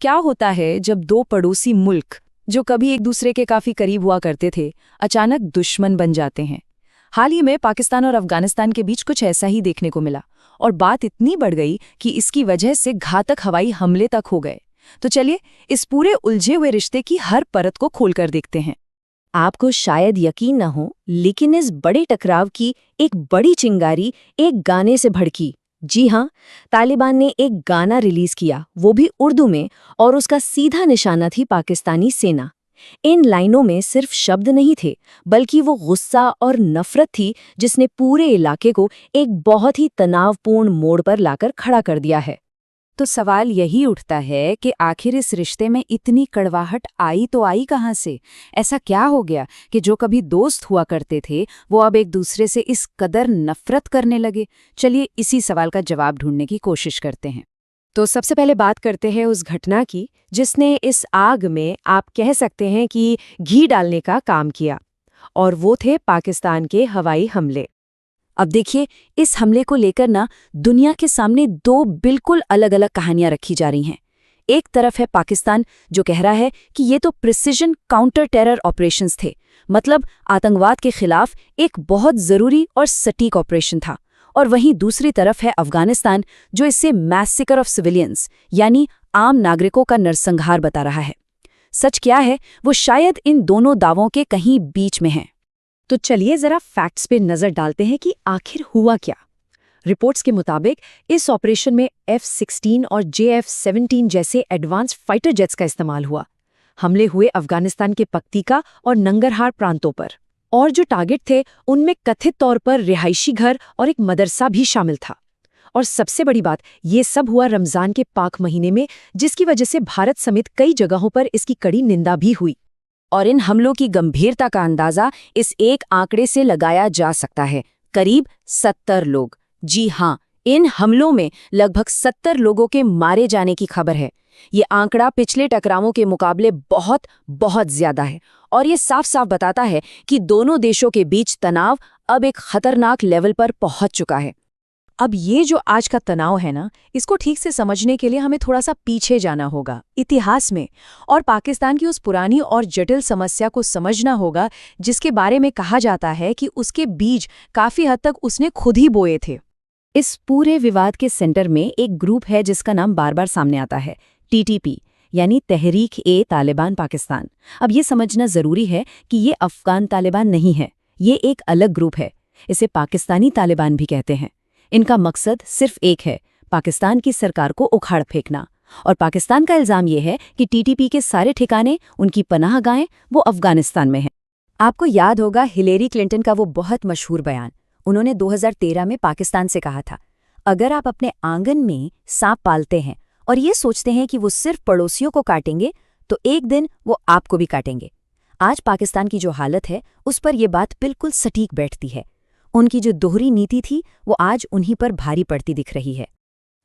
क्या होता है जब दो पड़ोसी मुल्क जो कभी एक दूसरे के काफी करीब हुआ करते थे अचानक दुश्मन बन जाते हैं। हाल ही में पाकिस्तान और अफगानिस्तान के बीच कुछ ऐसा ही देखने को मिला और बात इतनी बढ़ गई कि इसकी वजह से घातक हवाई हमले तक हो गए। तो चलिए इस पूरे उलझे हुए रिश्ते की हर परत को खोलकर देखते हैं। आपको शायद यकीन न हो, लेकिन इस बड़े टकराव की एक बड़ी चिंगारी एक गाने से भड़की। जी हाँ, तालिबान ने एक गाना रिलीज किया, वो भी उर्दू में, और उसका सीधा निशाना थी पाकिस्तानी सेना। इन लाइनों में सिर्फ शब्द नहीं थे, बल्कि वो गुस्सा और नफरत थी जिसने पूरे इलाके को एक बहुत ही तनावपूर्ण मोड़ पर लाकर खड़ा कर दिया है। तो सवाल यही उठता है कि आखिर इस रिश्ते में इतनी कड़वाहट आई तो आई कहाँ से? ऐसा क्या हो गया कि जो कभी दोस्त हुआ करते थे वो अब एक दूसरे से इस कदर नफरत करने लगे? चलिए इसी सवाल का जवाब ढूंढने की कोशिश करते हैं। तो सबसे पहले बात करते हैं उस घटना की जिसने इस आग में, आप कह सकते हैं कि, घी डालने का काम किया, और वो थे पाकिस्तान के हवाई हमले। अब देखिए, इस हमले को लेकर ना दुनिया के सामने दो बिल्कुल अलग अलग कहानियां रखी जा रही हैं। एक तरफ है पाकिस्तान जो कह रहा है कि ये तो प्रिसिजन काउंटर टेरर ऑपरेशंस थे, मतलब आतंकवाद के खिलाफ एक बहुत जरूरी और सटीक ऑपरेशन था। और वहीं दूसरी तरफ है अफगानिस्तान जो इसे मैसेकर ऑफ सिविलियंस यानी आम नागरिकों का नरसंहार बता रहा है। सच क्या है वो शायद इन दोनों दावों के कहीं बीच में है। तो चलिए जरा फैक्ट्स पे नजर डालते हैं कि आखिर हुआ क्या। रिपोर्ट्स के मुताबिक इस ऑपरेशन में F-16 और JF-17 जैसे एडवांस्ड फाइटर जेट्स का इस्तेमाल हुआ। हमले हुए अफगानिस्तान के पक्तिका और नंगरहार प्रांतों पर, और जो टारगेट थे उनमें कथित तौर पर रिहायशी घर और एक मदरसा भी शामिल था। और सबसे बड़ी बात, ये सब हुआ रमजान के पाक महीने में, जिसकी वजह से भारत समेत कई जगहों पर इसकी कड़ी निंदा भी हुई। और इन हमलों की गंभीरता का अंदाजा इस एक आंकड़े से लगाया जा सकता है, करीब 70 लोग। जी हाँ, इन हमलों में लगभग 70 लोगों के मारे जाने की खबर है। ये आंकड़ा पिछले टकरावों के मुकाबले बहुत बहुत ज्यादा है और ये साफ साफ बताता है कि दोनों देशों के बीच तनाव अब एक खतरनाक लेवल पर पहुंच चुका है। अब ये जो आज का तनाव है ना, इसको ठीक से समझने के लिए हमें थोड़ा सा पीछे जाना होगा इतिहास में, और पाकिस्तान की उस पुरानी और जटिल समस्या को समझना होगा जिसके बारे में कहा जाता है कि उसके बीज काफी हद तक उसने खुद ही बोए थे। इस पूरे विवाद के सेंटर में एक ग्रुप है जिसका नाम बार बार सामने आता है, TTP यानी तहरीक-ए-तालिबान पाकिस्तान। अब ये समझना जरूरी है कि ये अफगान तालिबान नहीं है, ये एक अलग ग्रुप है। इसे पाकिस्तानी तालिबान भी कहते हैं। इनका मकसद सिर्फ एक है, पाकिस्तान की सरकार को उखाड़ फेंकना। और पाकिस्तान का इल्जाम यह है कि TTP के सारे ठिकाने, उनकी पनाहगाहें, वो अफगानिस्तान में हैं। आपको याद होगा हिलेरी क्लिंटन का वो बहुत मशहूर बयान। उन्होंने 2013 में पाकिस्तान से कहा था, अगर आप अपने आंगन में सांप पालते हैं और ये सोचते हैं कि वो सिर्फ पड़ोसियों को काटेंगे, तो एक दिन वो आपको भी काटेंगे। आज पाकिस्तान की जो हालत है उस पर यह बात बिल्कुल सटीक बैठती है। उनकी जो दोहरी नीति थी वो आज उन्हीं पर भारी पड़ती दिख रही है।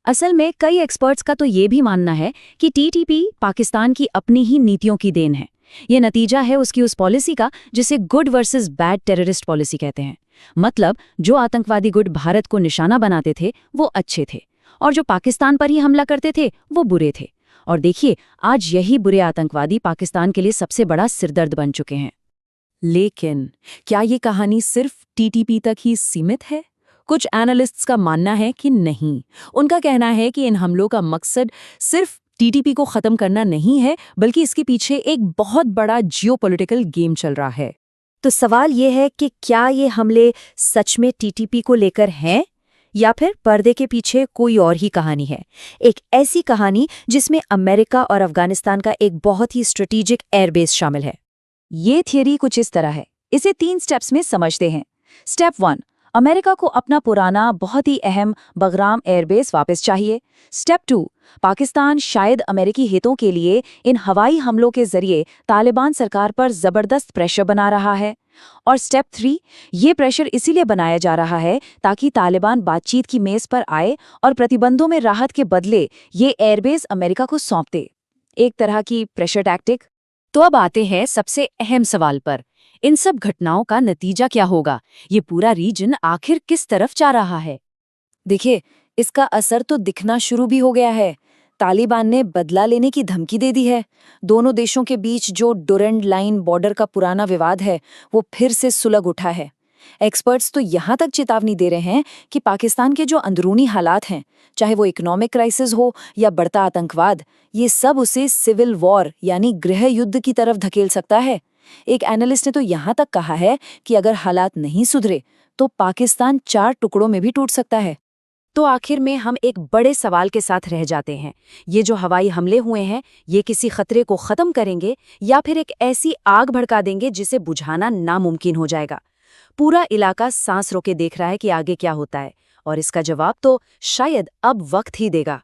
असल में कई एक्सपर्ट्स का तो ये भी मानना है कि TTP पाकिस्तान की अपनी ही नीतियों की देन है। ये नतीजा है उसकी उस पॉलिसी का जिसे good versus bad terrorist policy कहते हैं। मतलब जो आतंकवादी गुट भारत को निशाना बनाते थे वो अच्छे थे, और जो पाकिस्तान पर ही हमला करते थे वो बुरे थे। और देखिए, आज यही बुरे आतंकवादी पाकिस्तान के लिए सबसे बड़ा सिरदर्द बन चुके हैं। लेकिन क्या ये कहानी सिर्फ TTP तक ही सीमित है? कुछ एनालिस्ट्स का मानना है कि नहीं। उनका कहना है कि इन हमलों का मकसद सिर्फ TTP को खत्म करना नहीं है, बल्कि इसके पीछे एक बहुत बड़ा जियोपॉलिटिकल गेम चल रहा है। तो सवाल ये है कि क्या ये हमले सच में TTP को लेकर हैं, या फिर पर्दे के पीछे कोई और ही कहानी है? एक ऐसी कहानी जिसमें अमेरिका और अफगानिस्तान का एक बहुत ही स्ट्रेटेजिक एयरबेस शामिल है। ये थियरी कुछ इस तरह है, इसे 3 स्टेप्स में समझते हैं। स्टेप 1, अमेरिका को अपना पुराना बहुत ही अहम बगराम एयरबेस वापस चाहिए। स्टेप 2, पाकिस्तान शायद अमेरिकी हितों के लिए इन हवाई हमलों के जरिए तालिबान सरकार पर जबरदस्त प्रेशर बना रहा है। और स्टेप 3, ये प्रेशर इसीलिए बनाया जा रहा है ताकि तालिबान बातचीत की मेज पर आए और प्रतिबंधों में राहत के बदले ये एयरबेस अमेरिका को सौंप दे। एक तरह की प्रेशर टैक्टिक। तो अब आते हैं सबसे अहम सवाल पर, इन सब घटनाओं का नतीजा क्या होगा? ये पूरा रीजन आखिर किस तरफ जा रहा है? देखिए, इसका असर तो दिखना शुरू भी हो गया है। तालिबान ने बदला लेने की धमकी दे दी है। दोनों देशों के बीच जो डुरेंड लाइन बॉर्डर का पुराना विवाद है वो फिर से सुलग उठा है। एक्सपर्ट्स तो यहाँ तक चेतावनी दे रहे हैं कि पाकिस्तान के जो अंदरूनी हालात हैं, चाहे वो इकोनॉमिक क्राइसिस हो या बढ़ता आतंकवाद, ये सब उसे सिविल वॉर यानी गृह युद्ध की तरफ धकेल सकता है। एक एनालिस्ट ने तो यहाँ तक कहा है कि अगर हालात नहीं सुधरे तो पाकिस्तान 4 टुकड़ों में भी टूट सकता है। तो आखिर में हम एक बड़े सवाल के साथ रह जाते हैं। ये जो हवाई हमले हुए हैं, ये किसी खतरे को खत्म करेंगे या फिर एक ऐसी आग भड़का देंगे जिसे बुझाना नामुमकिन हो जाएगा? पूरा इलाका सांस रोके देख रहा है कि आगे क्या होता है, और इसका जवाब तो शायद अब वक्त ही देगा।